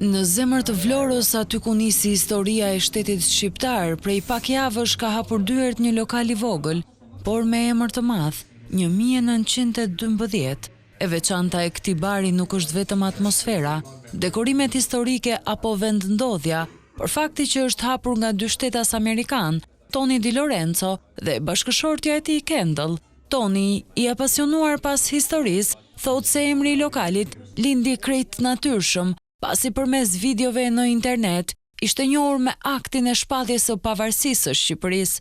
Në zemër të Vlorës, aty ku nisi historia e shtetit shqiptar, prej pak javësh ka hapur dyert një lokal i vogël, por me emër të madh, 1912. E veçanta e këtij bari nuk është vetëm atmosfera, dekorimet historike apo vendndodhja, por fakti që është hapur nga dy shtetas amerikan, Tony Di Lorenzo dhe bashkëshortja e tij Kendall. Tony, i apasionuar pas historisë, thotë se emri i lokalit lindi krejt natyrshëm, pasi përmes videove në internet ishte njohur me aktin e shpalljes së pavarësisë së Shqipërisë.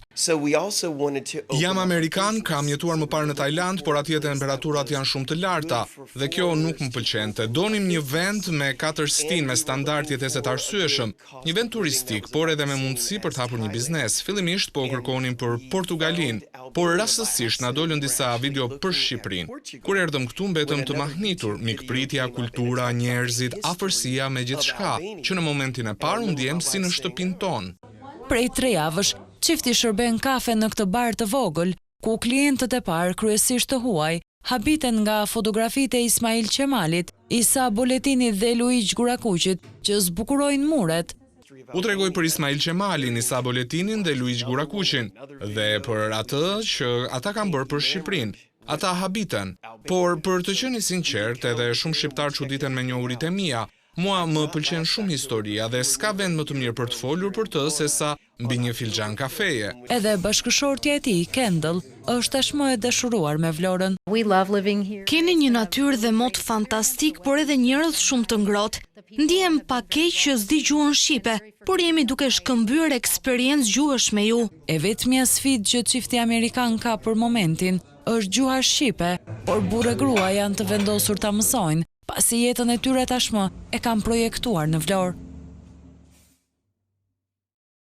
Jam amerikan, kam jetuar më parë në Tajland, por atje temperaturat janë shumë të larta dhe kjo nuk më pëlqente. Donim një vend me 4 stinë me standard jetese të arsyeshëm, një vend turistik, por edhe me mundësi për të hapur një biznes. Fillimisht po kërkonim për Portugalin, por rastësisht na dolën disa video për Shqipërinë. Kur erdhëm këtu mbetëm të mahnitur, mikpritja, kultura, njerëzit, afërsia me gjithçka, që në momentin e parë u ndjem si në shtëpinë tonë. Prej 3 javësh, çifti shërben kafe në këtë bar të vogël, ku klientët e parë, kryesisht të huaj, habiten nga fotografitë e Ismail Qemalit, Isa Boletinit dhe Luigjë Gurakuqit, që zbukurojnë muret. U tregoj për Ismail Qemalin, Isa Boletinin dhe Luigjë Gurakuqin, dhe për atë që ata kanë bërë për Shqipërinë. Ata habiten, por për të qenë i sinqert, edhe shumë shqiptar çuditen me njohuritë e mia. Mua më pëlqen shumë historia dhe s'ka vend më të mirë për të folur për të se sa mbi një filxhan kafeje. Edhe bashkëshortja e tij, Kendall, është tashmë e dashuruar me Vlorën. Keni një natyrë dhe mot fantastik, por edhe njerëz shumë të ngrohtë. Ndihem pak keq që s'di gjuhën shqipe, por jemi duke shkëmbyer eksperiencë gjuhësh me ju. E vetmja sfidë që çifti amerikan ka për momentin është gjuha shqipe, por burrë e grua janë të vendosur ta mësojnë, pasi jetën e tyre tashmë e kanë projektuar në Vlorë.